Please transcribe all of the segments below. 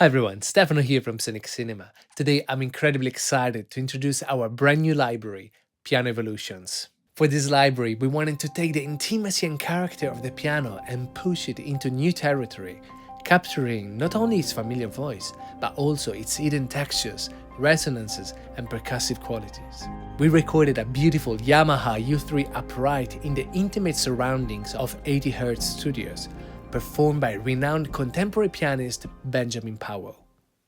Hi everyone, Stefano here from Sonixinema. Today I'm incredibly excited to introduce our brand new library, Piano Evolutions. For this library, we wanted to take the intimacy and character of the piano and push it into new territory, capturing not only its familiar voice, but also its hidden textures, resonances, and percussive qualities. We recorded a beautiful Yamaha U3 upright in the intimate surroundings of 80 Hertz studios, performed by renowned contemporary pianist Benjamin Powell.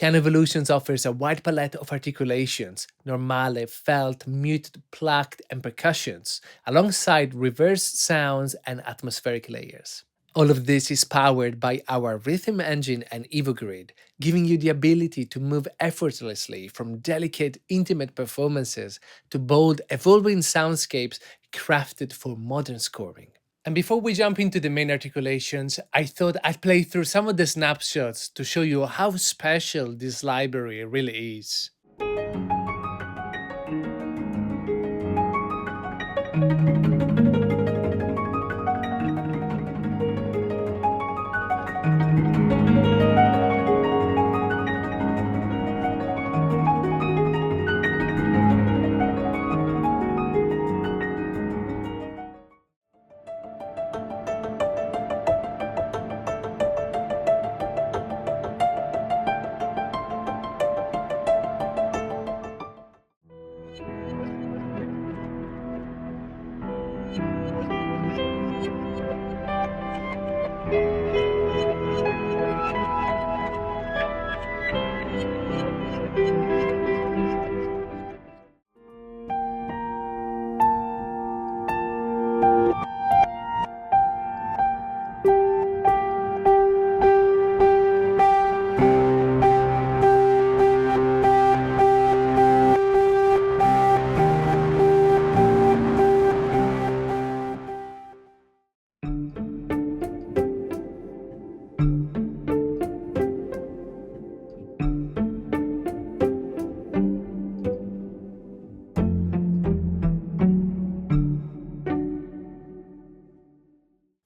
Piano Evolutions offers a wide palette of articulations, normale, felt, muted, plucked, and percussions, alongside reversed sounds and atmospheric layers. All of this is powered by our rhythm engine and EvoGrid, giving you the ability to move effortlessly from delicate, intimate performances to bold, evolving soundscapes crafted for modern scoring. And before we jump into the main articulations, I thought I'd play through some of the snapshots to show you how special this library really is.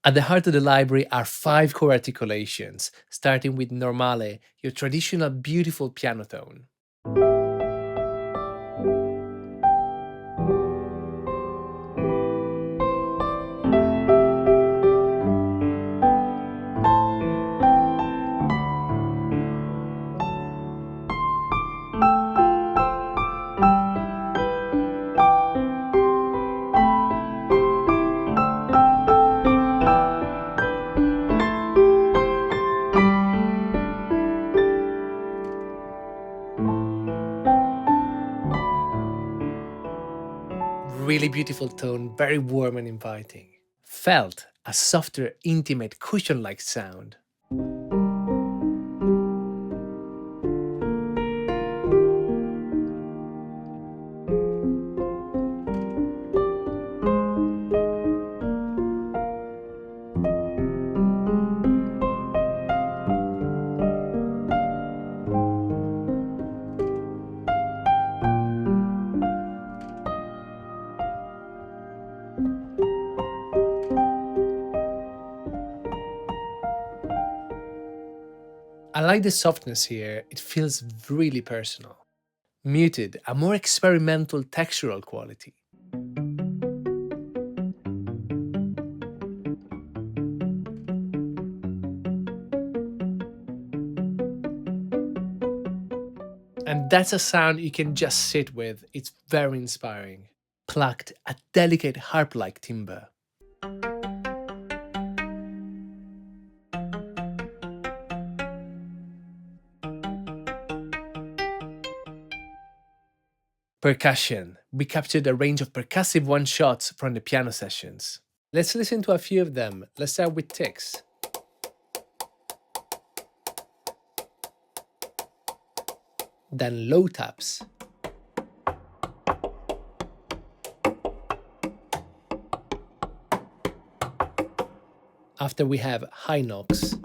At the heart of the library are 5 core articulations, starting with normale, your traditional beautiful piano tone. Really beautiful tone, very warm and inviting. Felt, a softer, intimate, cushion-like sound. I like the softness here, it feels really personal. Muted, a more experimental textural quality. And that's a sound you can just sit with, it's very inspiring. Plucked, a delicate harp-like timbre. Percussion. We captured a range of percussive one-shots from the piano sessions. Let's listen to a few of them. Let's start with ticks. Then low taps. After we have high knocks.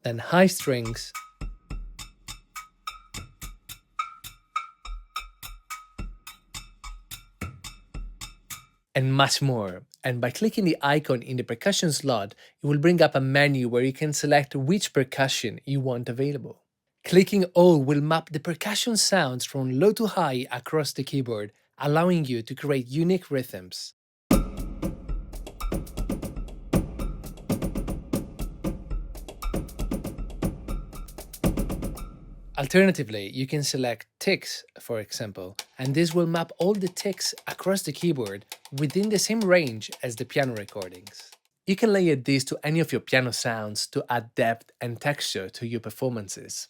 Then high strings. and much more. And by clicking the icon in the percussion slot, it will bring up a menu where you can select which percussion you want available. Clicking all will map the percussion sounds from low to high across the keyboard, allowing you to create unique rhythms. Alternatively, you can select ticks, for example, and this will map all the ticks across the keyboard within the same range as the piano recordings. You can layer this to any of your piano sounds to add depth and texture to your performances.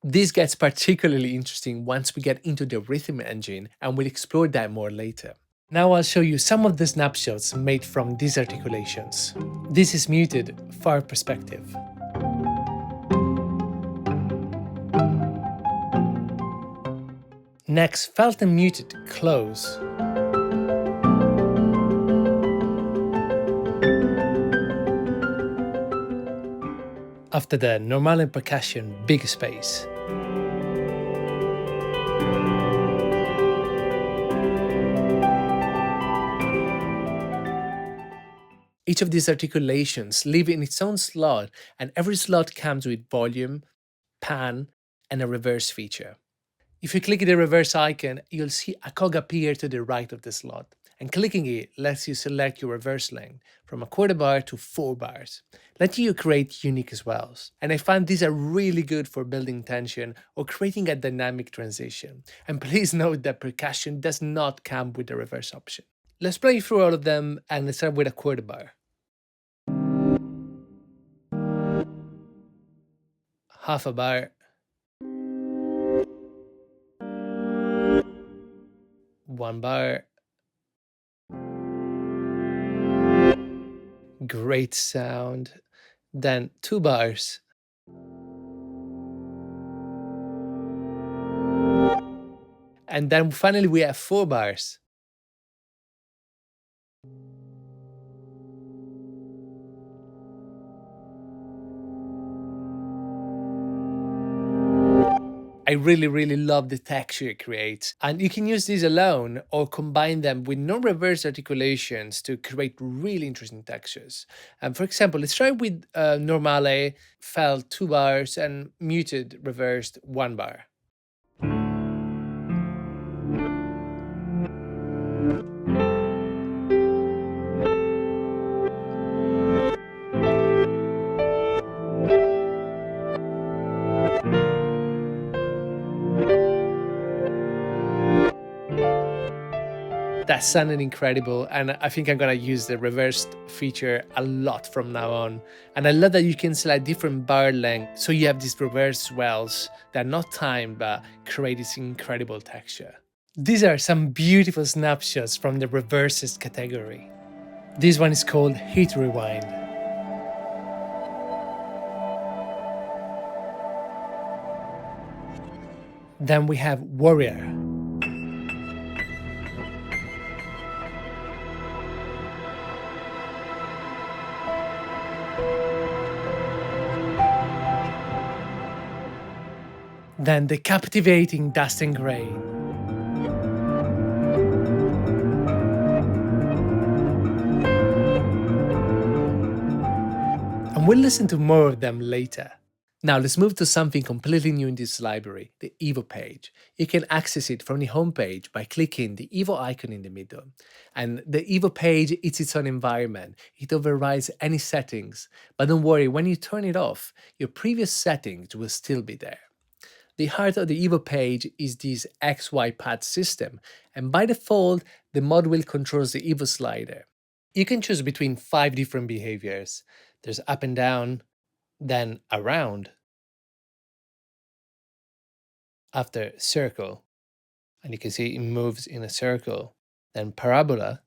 This gets particularly interesting once we get into the rhythm engine, and we'll explore that more later. Now I'll show you some of the snapshots made from these articulations. This is muted, far perspective. Next, felt and muted, close. After the normal and percussion, big space. Each of these articulations live in its own slot, and every slot comes with volume, pan, and a reverse feature. If you click the reverse icon, you'll see a cog appear to the right of the slot, and clicking it lets you select your reverse length from a quarter bar to 4 bars, letting you create unique swells. And I find these are really good for building tension or creating a dynamic transition. And please note that percussion does not come with the reverse option. Let's play through all of them, and let's start with a quarter bar. Half a bar. 1 bar. Great sound. Then 2 bars. And then finally we have 4 bars. I really love the texture it creates, and you can use these alone or combine them with non-reverse articulations to create really interesting textures. For example, let's try with normale, felt 2 bars, and muted reversed 1 bar. That sounded incredible, and I think I'm gonna use the reversed feature a lot from now on. And I love that you can select different bar lengths, so you have these reverse swells that are not timed but create this incredible texture. These are some beautiful snapshots from the reverses category. This one is called Hit Rewind. Then we have Warrior. Then the captivating Dust and Grain. And we'll listen to more of them later. Now let's move to something completely new in this library, the Evo page. You can access it from the homepage by clicking the Evo icon in the middle. And the Evo page is its own environment. It overrides any settings. But don't worry, when you turn it off, your previous settings will still be there. The heart of the Evo page is this XY pad system, and by default, the mod wheel controls the Evo slider. You can choose between 5 different behaviors. There's up and down, then around, after circle, and you can see it moves in a circle, then parabola,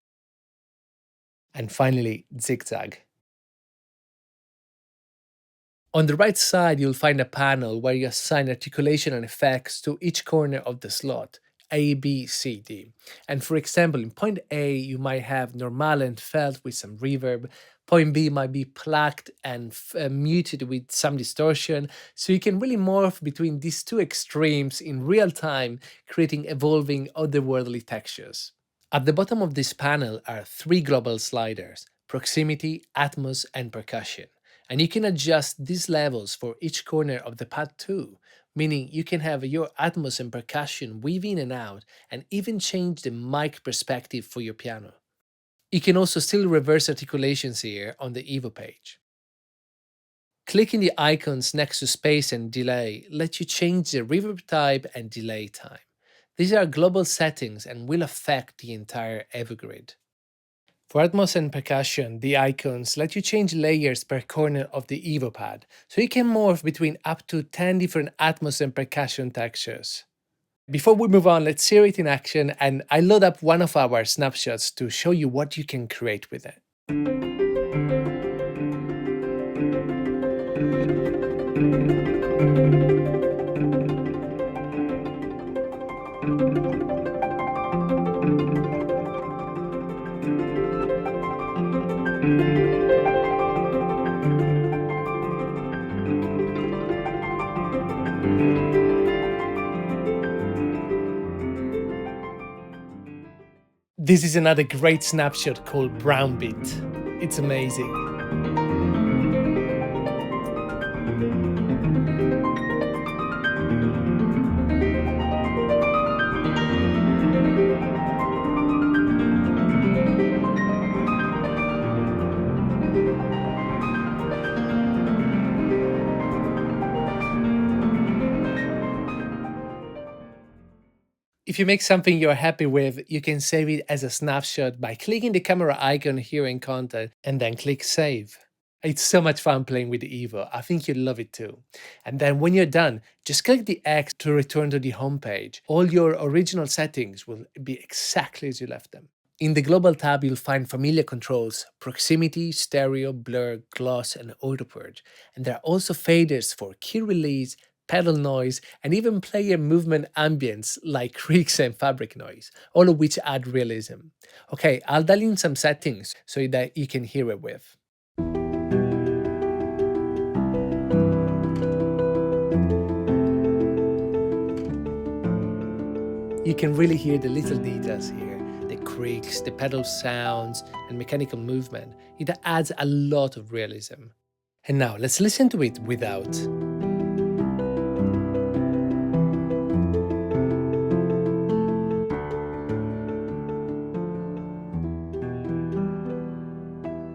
and finally zigzag. On the right side, you'll find a panel where you assign articulation and effects to each corner of the slot, A, B, C, D. And for example, in point A, you might have normal and felt with some reverb. Point B might be plucked and muted with some distortion. So you can really morph between these two extremes in real time, creating evolving otherworldly textures. At the bottom of this panel are three global sliders: proximity, atmos, and percussion. And you can adjust these levels for each corner of the pad too, meaning you can have your atmos and percussion weave in and out and even change the mic perspective for your piano. You can also still reverse articulations here on the Evo page. Clicking the icons next to space and delay lets you change the reverb type and delay time. These are global settings and will affect the entire Evo grid. For Atmos and percussion, the icons let you change layers per corner of the Evo pad, so you can morph between up to 10 different Atmos and percussion textures. Before we move on, let's see it in action, and I load up one of our snapshots to show you what you can create with it. This is another great snapshot called Brown Beat. It's amazing. If you make something you're happy with, you can save it as a snapshot by clicking the camera icon here in Kontakt and then click Save. It's so much fun playing with the Evo. I think you'll love it too. And then when you're done, just click the X to return to the home page. All your original settings will be exactly as you left them. In the Global tab, you'll find familiar controls: proximity, stereo, blur, gloss, and auto purge. And there are also faders for key release, pedal noise, and even player movement ambience like creaks and fabric noise, all of which add realism. Okay, I'll dial in some settings so that you can hear it with. You can really hear the little details here, the creaks, the pedal sounds, and mechanical movement. It adds a lot of realism. And now let's listen to it without.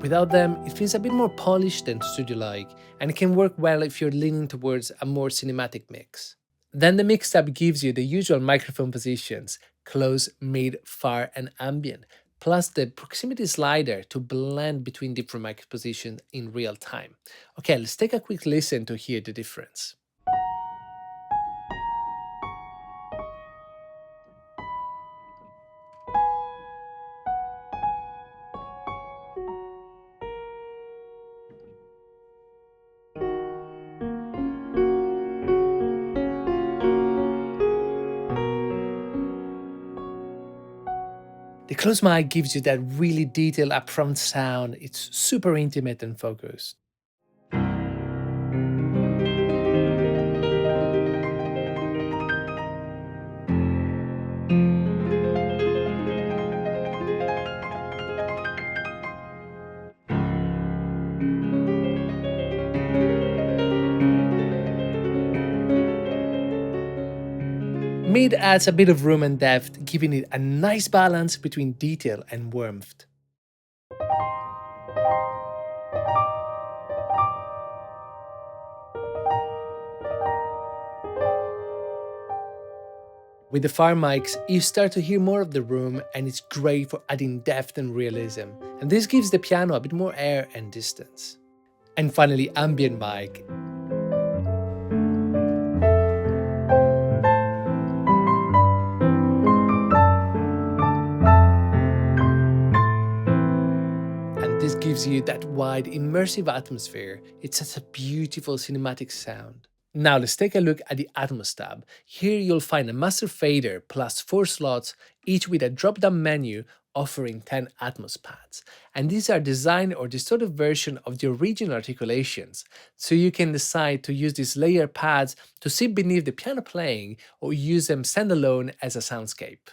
Without them, it feels a bit more polished and studio-like, and it can work well if you're leaning towards a more cinematic mix. Then the Mix tab gives you the usual microphone positions: close, mid, far, and ambient, plus the proximity slider to blend between different mic positions in real time. Okay, let's take a quick listen to hear the difference. The close mic gives you that really detailed upfront sound. It's super intimate and focused. Mid adds a bit of room and depth, giving it a nice balance between detail and warmth. With the far mics, you start to hear more of the room, and it's great for adding depth and realism. And this gives the piano a bit more air and distance. And finally, ambient mic. This gives gives you that wide, immersive atmosphere. It's such a beautiful cinematic sound. Now let's take a look at the Atmos tab. Here you'll find a master fader plus 4 slots, each with a drop-down menu offering 10 Atmos pads. And these are designed or distorted version of the original articulations, so you can decide to use these layer pads to sit beneath the piano playing or use them standalone as a soundscape.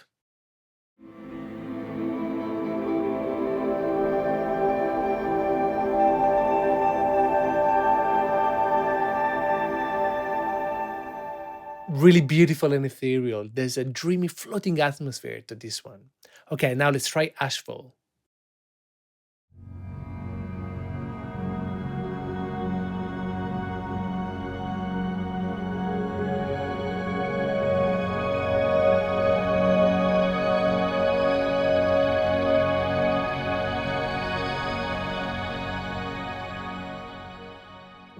Really beautiful and ethereal. There's a dreamy floating atmosphere to this one. Okay, now let's try Ashfall.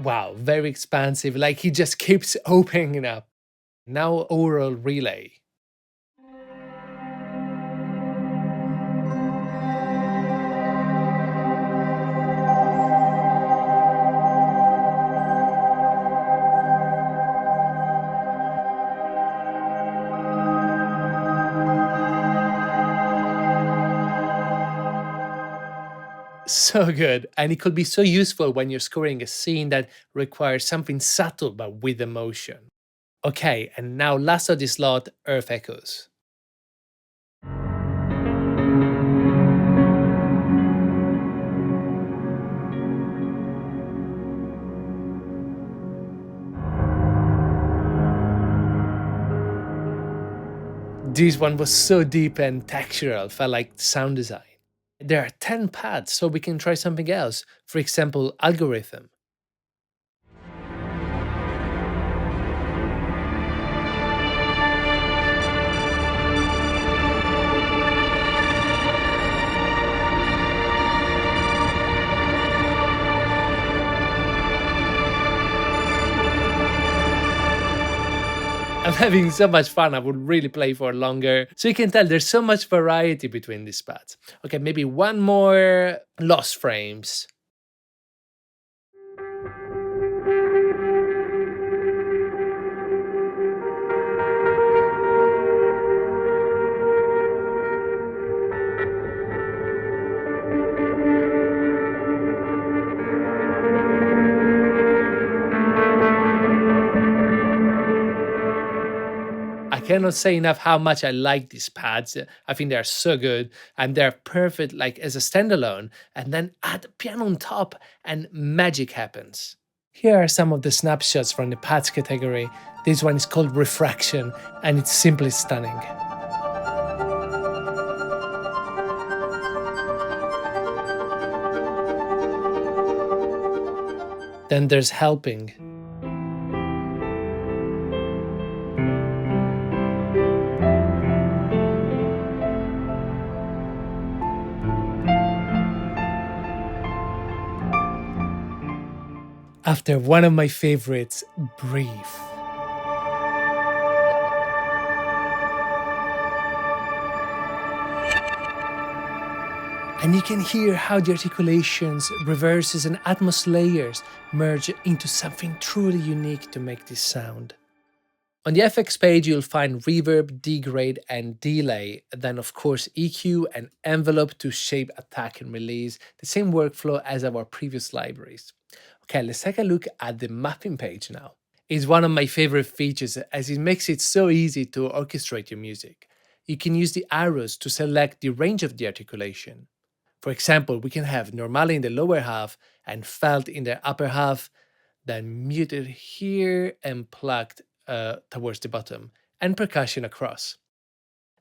Wow, very expansive, like he just keeps opening up. Now Oral Relay. So good, and it could be so useful when you're scoring a scene that requires something subtle but with emotion. Okay, and now last of this lot, Earth Echoes. This one was so deep and textural, felt like sound design. There are 10 pads, so we can try something else. For example, algorithm. I'm having so much fun, I would really play for longer. So you can tell there's so much variety between these pads. Okay, maybe one more lost frames. I cannot say enough how much I like these pads. I think they're so good and they're perfect like as a standalone, and then add piano on top and magic happens. Here are some of the snapshots from the pads category. This one is called Refraction and it's simply stunning. Then there's Helping. After one of my favorites, Breathe. And you can hear how the articulations, reverses, and Atmos layers merge into something truly unique to make this sound. On the FX page, you'll find reverb, degrade, and delay, then of course EQ and envelope to shape, attack, and release, the same workflow as our previous libraries. Okay, let's take a look at the mapping page now. It's one of my favorite features as it makes it so easy to orchestrate your music. You can use the arrows to select the range of the articulation. For example, we can have normale in the lower half and felt in the upper half, then muted here and plucked towards the bottom, and percussion across.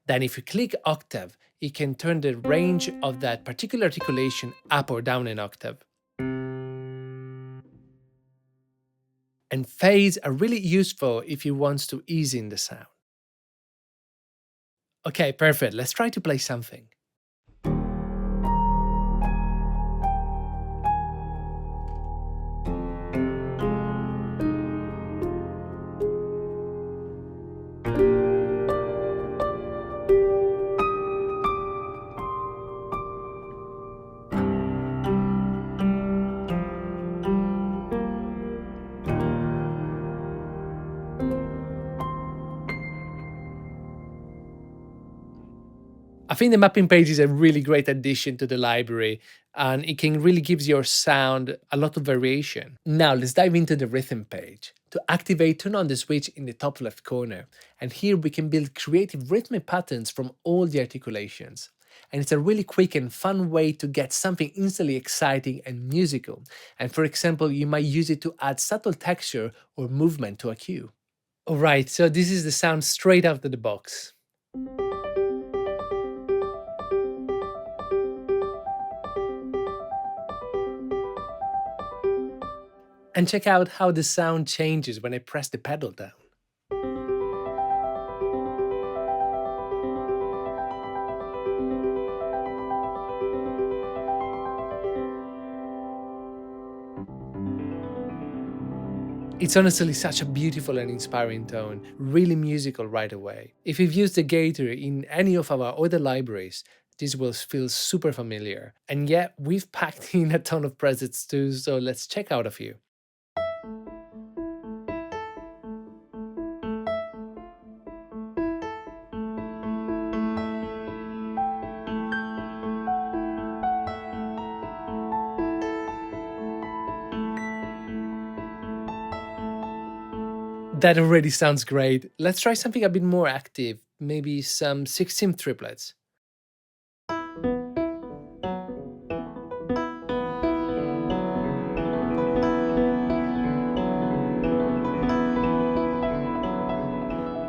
Then if you click octave, it can turn the range of that particular articulation up or down an octave. And fades are really useful if you want to ease in the sound. Okay, perfect. Let's try to play something. think the mapping page is a really great addition to the library, and it can really give your sound a lot of variation. Now let's dive into the rhythm page. To activate, turn on the switch in the top left corner, and here we can build creative rhythmic patterns from all the articulations. And it's a really quick and fun way to get something instantly exciting and musical. And for example, you might use it to add subtle texture or movement to a cue. Alright, so this is the sound straight out of the box. And check out how the sound changes when I press the pedal down. It's honestly such a beautiful and inspiring tone, really musical right away. If you've used the Gator in any of our other libraries, this will feel super familiar. And yet, we've packed in a ton of presets too, so let's check out a few. That already sounds great. Let's try something a bit more active, maybe some 16th triplets.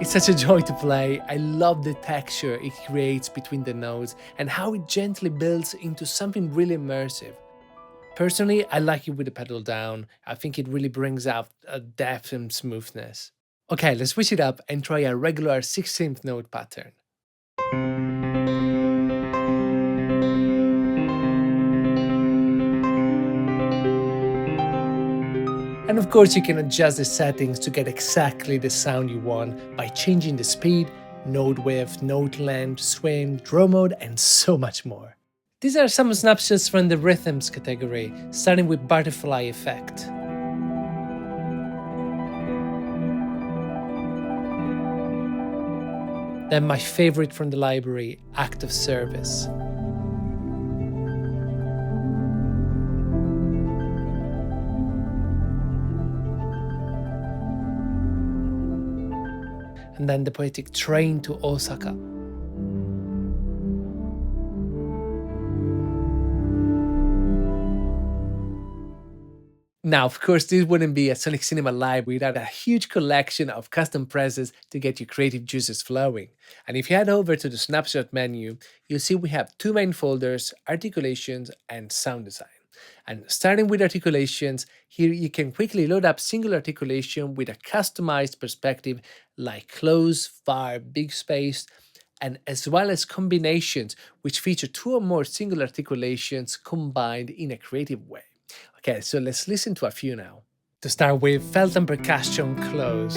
It's such a joy to play. I love the texture it creates between the notes and how it gently builds into something really immersive. Personally, I like it with the pedal down. I think it really brings out a depth and smoothness. Okay, let's switch it up and try a regular 16th note pattern. And of course, you can adjust the settings to get exactly the sound you want by changing the speed, note width, note length, swing, draw mode, and so much more. These are some snapshots from the rhythms category, starting with butterfly effect. Then my favorite from the library, act of service. And then the poetic train to Osaka. Now, of course, this wouldn't be a Sonixinema Live without a huge collection of custom presets to get your creative juices flowing. And if you head over to the snapshot menu, you'll see we have two main folders, articulations and sound design. And starting with articulations, here you can quickly load up single articulation with a customized perspective like close, far, big space, and as well as combinations which feature two or more single articulations combined in a creative way. Okay, so let's listen to a few now. To start with, felt and percussion close.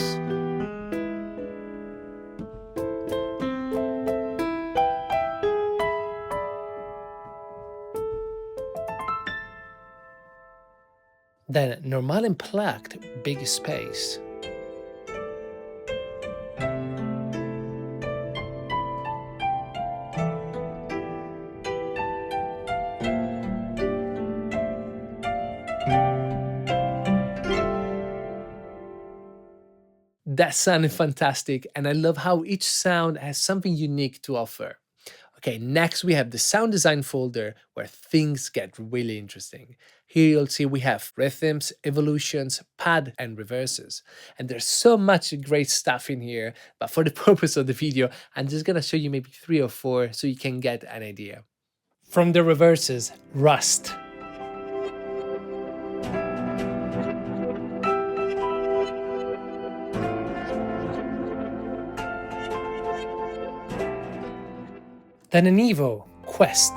Then normal and plucked, big space. That sounded fantastic, and I love how each sound has something unique to offer. Okay, next we have the sound design folder where things get really interesting. Here you'll see we have rhythms, evolutions, pad, and reverses. And there's so much great stuff in here, but for the purpose of the video, I'm just gonna show you maybe 3 or 4 so you can get an idea. From the reverses, rust. Then an Evo, Quest.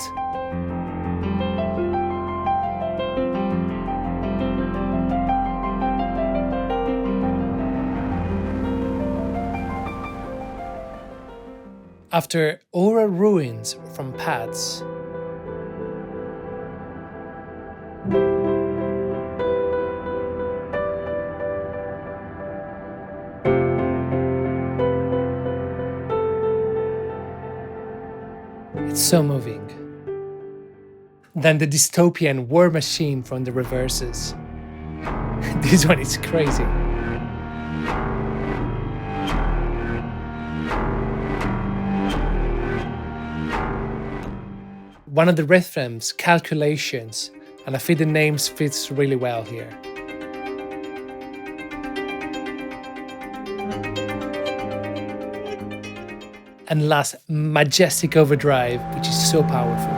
After Aura Ruins from Pads. So moving. Then the dystopian war machine from the reverses. This one is crazy. One of the rhythms, calculations, and I feel the names fits really well here. And last, majestic overdrive, which is so powerful.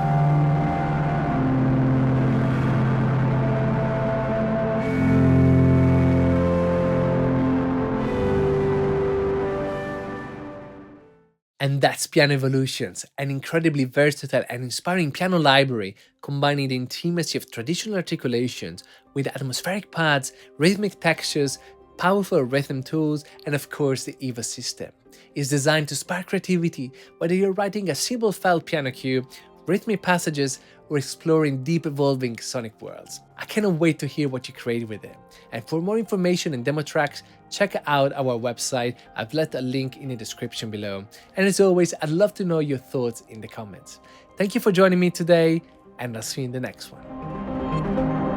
And that's Piano Evolutions, an incredibly versatile and inspiring piano library combining the intimacy of traditional articulations with atmospheric pads, rhythmic textures, powerful rhythm tools, and of course the EVA system. It's designed to spark creativity, whether you're writing a simple felt piano cue, rhythmic passages, or exploring deep evolving sonic worlds. I cannot wait to hear what you create with it. And for more information and demo tracks, check out our website. I've left a link in the description below. And as always, I'd love to know your thoughts in the comments. Thank you for joining me today, and I'll see you in the next one.